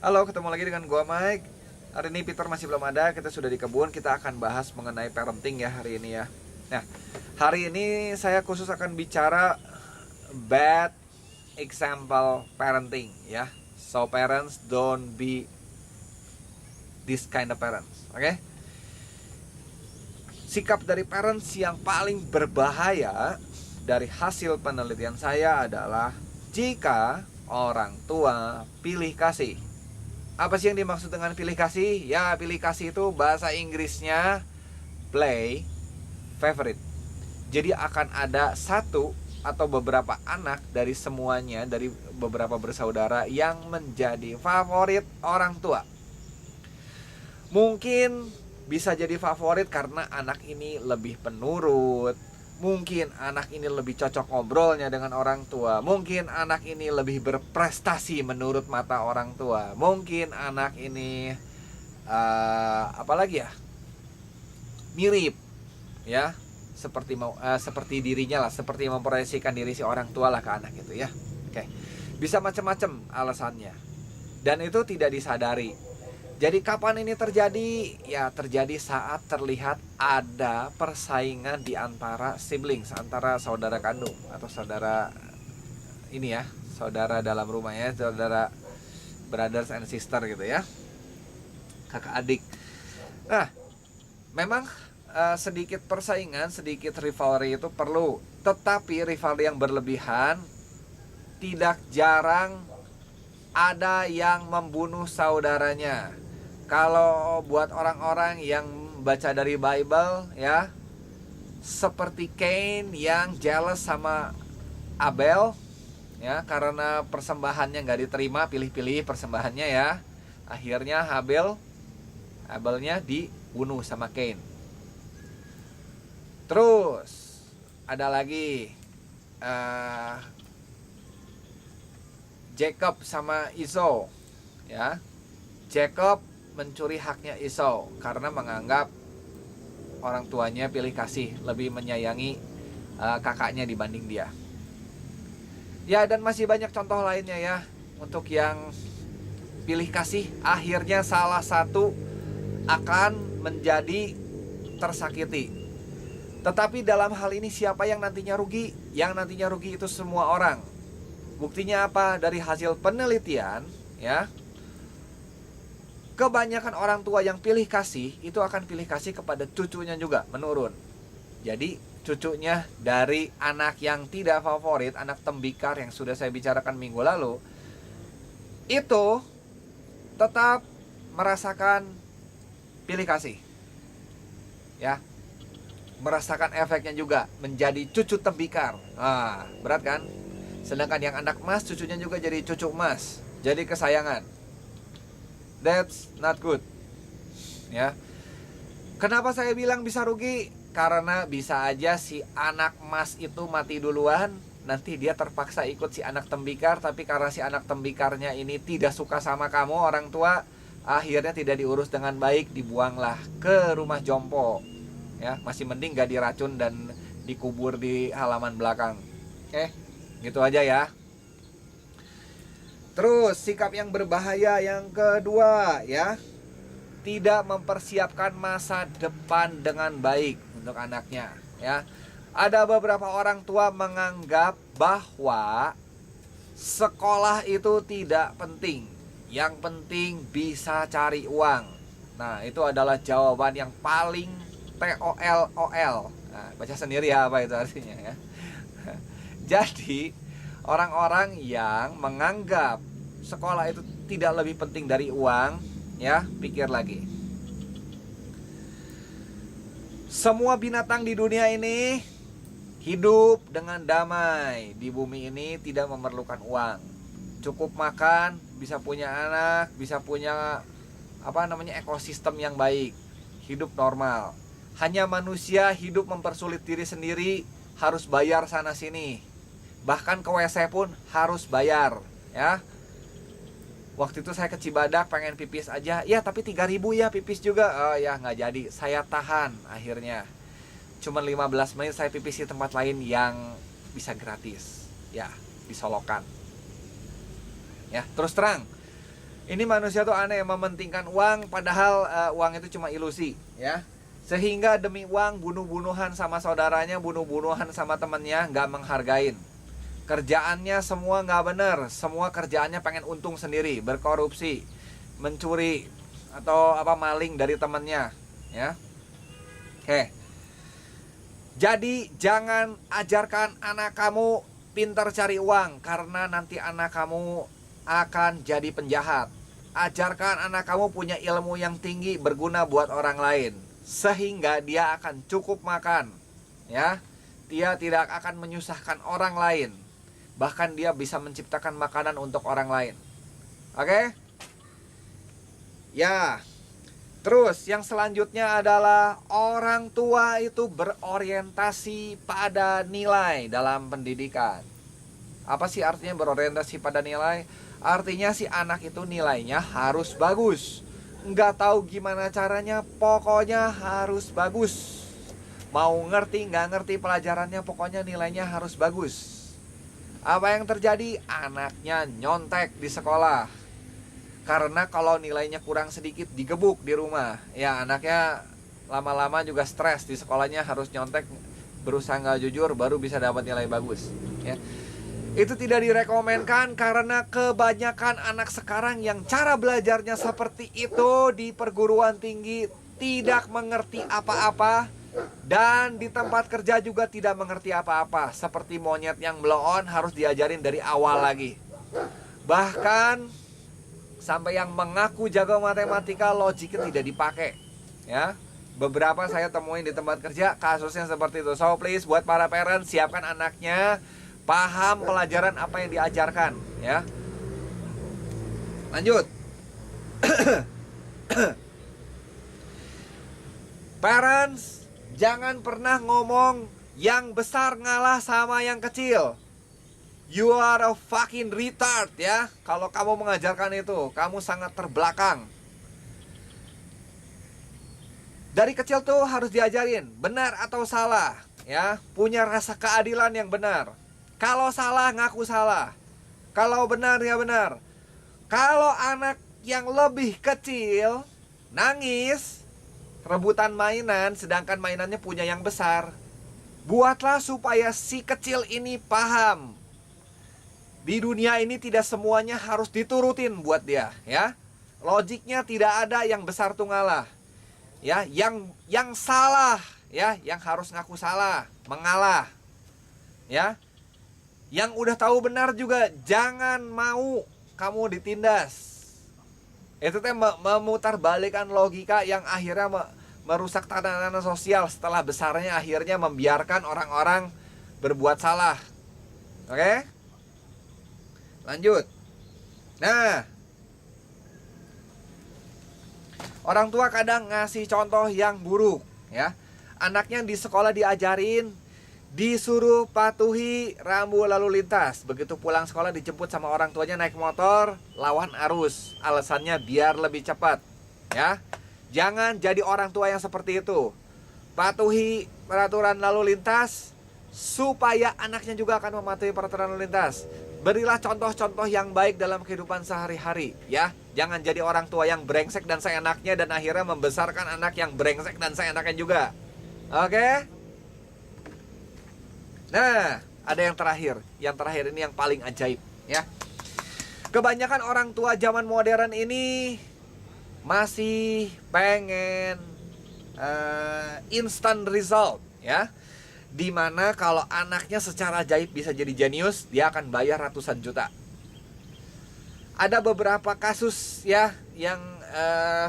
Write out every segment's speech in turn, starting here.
Halo, ketemu lagi dengan gua Mike. Hari ini Peter masih belum ada, kita sudah di kebun. Kita akan bahas mengenai parenting ya hari ini ya. Nah, hari ini saya khusus akan bicara bad example parenting ya. So parents don't be this kind of parents, oke? Sikap dari parents yang paling berbahaya dari hasil penelitian saya adalah jika orang tua pilih kasih. Apa sih yang dimaksud dengan pilih kasih? Ya, pilih kasih itu bahasa Inggrisnya play favorite. Jadi akan ada satu atau beberapa anak dari semuanya, dari beberapa bersaudara yang menjadi favorit orang tua. Mungkin bisa jadi favorit karena anak ini lebih penurut. Mungkin anak ini lebih cocok ngobrolnya dengan orang tua. Mungkin anak ini lebih berprestasi menurut mata orang tua. Mungkin anak ini apalagi ya, mirip ya, seperti dirinya lah, seperti memproyeksikan diri si orang tua lah ke anak itu ya. Oke, bisa macam-macam alasannya, dan itu tidak disadari. Jadi kapan ini terjadi? Ya terjadi saat terlihat ada persaingan di antara siblings, antara saudara kandung atau saudara ini ya, saudara dalam rumah ya, saudara brothers and sister gitu ya, kakak adik. Nah, memang sedikit persaingan, sedikit rivalry itu perlu. Tetapi rivalry yang berlebihan tidak jarang ada yang membunuh saudaranya. Kalau buat orang-orang yang baca dari Bible ya, seperti Cain yang jealous sama Abel ya, karena persembahannya nggak diterima, pilih-pilih persembahannya ya. Akhirnya Abelnya dibunuh sama Cain. Terus ada lagi Jacob sama Esau ya. Jacob mencuri haknya Esau karena menganggap orang tuanya pilih kasih, lebih menyayangi kakaknya dibanding dia. Ya, dan masih banyak contoh lainnya ya. Untuk yang pilih kasih, akhirnya salah satu akan menjadi tersakiti. Tetapi dalam hal ini siapa yang nantinya rugi? Yang nantinya rugi itu semua orang. Buktinya apa? Dari hasil penelitian ya, kebanyakan orang tua yang pilih kasih itu akan pilih kasih kepada cucunya juga, menurun. Jadi cucunya dari anak yang tidak favorit, anak tembikar yang sudah saya bicarakan minggu lalu, itu tetap merasakan pilih kasih ya, merasakan efeknya juga, menjadi cucu tembikar. Nah, berat kan? Sedangkan yang anak emas, cucunya juga jadi cucu emas, jadi kesayangan. That's not good ya. Kenapa saya bilang bisa rugi? Karena bisa aja si anak emas itu mati duluan, nanti dia terpaksa ikut si anak tembikar. Tapi karena si anak tembikarnya ini tidak suka sama kamu orang tua, akhirnya tidak diurus dengan baik, dibuanglah ke rumah jompo ya. Masih mending gak diracun dan dikubur di halaman belakang. Oke, gitu aja ya. Terus sikap yang berbahaya yang kedua ya, tidak mempersiapkan masa depan dengan baik untuk anaknya ya. Ada beberapa orang tua menganggap bahwa sekolah itu tidak penting, yang penting bisa cari uang. Nah, itu adalah jawaban yang paling TOLOL. Nah, baca sendiri ya apa itu artinya ya. Jadi orang-orang yang menganggap sekolah itu tidak lebih penting dari uang ya, pikir lagi. Semua binatang di dunia ini hidup dengan damai di bumi ini, tidak memerlukan uang. Cukup makan, bisa punya anak, bisa punya ekosistem yang baik, hidup normal. Hanya manusia hidup mempersulit diri sendiri, harus bayar sana sini. Bahkan ke WC pun harus bayar ya. Waktu itu saya ke Cibadak pengen pipis aja, ya tapi 3.000 ya pipis juga. Oh ya nggak jadi, saya tahan akhirnya. Cuma 15 menit saya pipis di tempat lain yang bisa gratis ya, di Solokan ya. Terus terang, Ini manusia tuh aneh, mementingkan uang, padahal uang itu cuma ilusi, ya. Sehingga demi uang bunuh-bunuhan sama saudaranya, bunuh-bunuhan sama temennya, nggak menghargain. Kerjaannya semua nggak bener, semua kerjaannya pengen untung sendiri, berkorupsi, mencuri atau maling dari temennya, ya. Oke. Jadi jangan ajarkan anak kamu pintar cari uang, karena nanti anak kamu akan jadi penjahat. Ajarkan anak kamu punya ilmu yang tinggi, berguna buat orang lain, sehingga dia akan cukup makan, ya. Dia tidak akan menyusahkan orang lain, bahkan dia bisa menciptakan makanan untuk orang lain. Oke? Ya. Terus yang selanjutnya adalah orang tua itu berorientasi pada nilai dalam pendidikan. Apa sih artinya berorientasi pada nilai? Artinya si anak itu nilainya harus bagus. Nggak tahu gimana caranya, pokoknya harus bagus. Mau ngerti nggak ngerti pelajarannya, pokoknya nilainya harus bagus. Apa yang terjadi? Anaknya nyontek di sekolah. Karena kalau nilainya kurang sedikit digebuk di rumah, ya anaknya lama-lama juga stres, di sekolahnya harus nyontek, berusaha nggak jujur baru bisa dapat nilai bagus, ya. Itu tidak direkomendkan karena kebanyakan anak sekarang yang cara belajarnya seperti itu di perguruan tinggi tidak mengerti apa-apa, dan di tempat kerja juga tidak mengerti apa-apa. Seperti monyet yang blow on, harus diajarin dari awal lagi. Bahkan sampai yang mengaku jago matematika, logiknya tidak dipakai, ya. Beberapa saya temuin di tempat kerja kasusnya seperti itu. So please, buat para parents, siapkan anaknya paham pelajaran apa yang diajarkan, ya. Lanjut. Parents, jangan pernah ngomong yang besar ngalah sama yang kecil. You are a fucking retard, ya. Kalau kamu mengajarkan itu, kamu sangat terbelakang. Dari kecil tuh harus diajarin benar atau salah, ya. Punya rasa keadilan yang benar. Kalau salah, ngaku salah. Kalau benar, ya benar. Kalau anak yang lebih kecil nangis, rebutan mainan, sedangkan mainannya punya yang besar, buatlah supaya si kecil ini paham. Di dunia ini tidak semuanya harus diturutin buat dia, ya. Logiknya tidak ada yang besar tuh ngalah. Ya, yang salah, ya, yang harus ngaku salah, mengalah. Ya. Yang udah tahu benar juga jangan mau kamu ditindas. Itu teh memutarbalikan logika yang akhirnya merusak tatanan sosial, setelah besarnya akhirnya membiarkan orang-orang berbuat salah. Oke? Lanjut. Nah, orang tua kadang ngasih contoh yang buruk, ya. Anaknya di sekolah diajarin, disuruh patuhi rambu lalu lintas. Begitu pulang sekolah dijemput sama orang tuanya naik motor lawan arus. Alasannya biar lebih cepat, ya. Jangan jadi orang tua yang seperti itu. Patuhi peraturan lalu lintas supaya anaknya juga akan mematuhi peraturan lalu lintas. Berilah contoh-contoh yang baik dalam kehidupan sehari-hari, ya. Jangan jadi orang tua yang brengsek dan seenaknya, dan akhirnya membesarkan anak yang brengsek dan seenaknya juga. Oke? Nah, ada yang terakhir. Yang terakhir ini yang paling ajaib, ya. Kebanyakan orang tua zaman modern ini masih pengen instant result, ya. Dimana kalau anaknya secara ajaib bisa jadi jenius, dia akan bayar ratusan juta. Ada beberapa kasus, ya, yang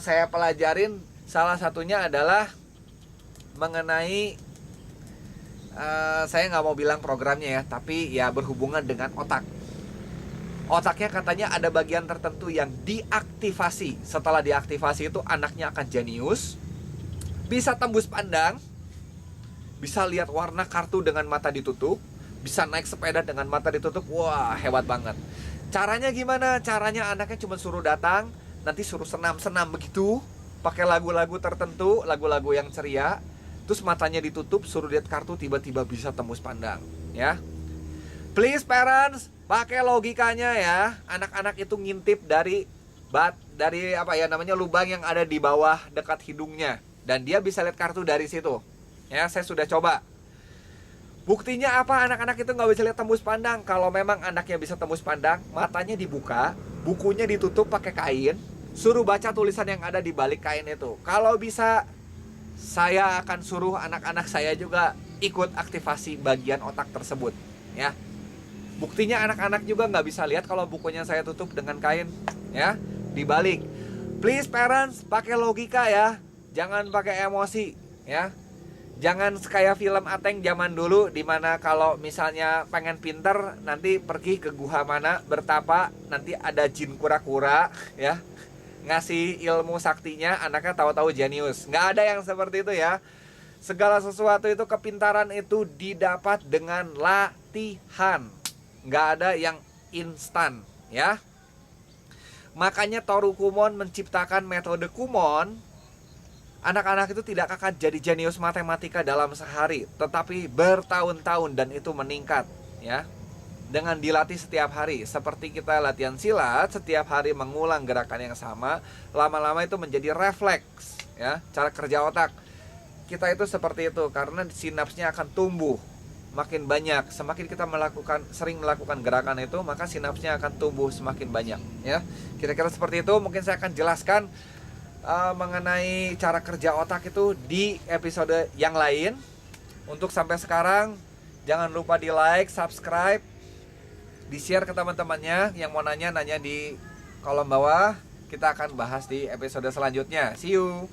saya pelajarin. Salah satunya adalah mengenai saya nggak mau bilang programnya, ya, tapi ya berhubungan dengan otak. Otaknya katanya ada bagian tertentu yang diaktifasi. Setelah diaktifasi itu anaknya akan jenius, bisa tembus pandang, bisa lihat warna kartu dengan mata ditutup, bisa naik sepeda dengan mata ditutup. Wah, hebat banget. Caranya gimana? Caranya anaknya cuma suruh datang, nanti suruh senam-senam begitu, pakai lagu-lagu tertentu, lagu-lagu yang ceria, terus matanya ditutup, suruh lihat kartu, tiba-tiba bisa tembus pandang, ya. Please parents, pakai logikanya, ya. Anak-anak itu ngintip dari dari apa ya namanya, lubang yang ada di bawah dekat hidungnya, dan dia bisa lihat kartu dari situ. Ya, saya sudah coba. Buktinya apa? Anak-anak itu nggak bisa lihat tembus pandang. Kalau memang anaknya bisa tembus pandang, matanya dibuka, bukunya ditutup pakai kain, suruh baca tulisan yang ada di balik kain itu. Kalau bisa, saya akan suruh anak-anak saya juga ikut aktivasi bagian otak tersebut. Ya, buktinya anak-anak juga nggak bisa lihat kalau bukunya saya tutup dengan kain, ya, dibalik. Please parents, pakai logika ya, jangan pakai emosi, ya. Jangan kayak film Ateng zaman dulu, dimana kalau misalnya pengen pinter, nanti pergi ke guha mana, bertapa, nanti ada jin kura-kura, ya, ngasih ilmu saktinya, anaknya tahu-tahu jenius. Nggak ada yang seperti itu ya. Segala sesuatu itu, kepintaran itu didapat dengan latihan. Nggak ada yang instan, ya. Makanya Toru Kumon menciptakan metode Kumon. Anak-anak itu tidak akan jadi jenius matematika dalam sehari, tetapi bertahun-tahun, dan itu meningkat, ya, dengan dilatih setiap hari. Seperti kita latihan silat, setiap hari mengulang gerakan yang sama, lama-lama itu menjadi refleks, ya, cara kerja otak. Kita itu seperti itu karena sinapsnya akan tumbuh makin banyak. Semakin kita sering melakukan gerakan itu, maka sinapsnya akan tumbuh semakin banyak, ya. Kira-kira seperti itu. Mungkin saya akan jelaskan mengenai cara kerja otak itu di episode yang lain. Untuk sampai sekarang, jangan lupa di like, subscribe, di share ke teman-temannya. Yang mau nanya di kolom bawah. Kita akan bahas di episode selanjutnya. See you.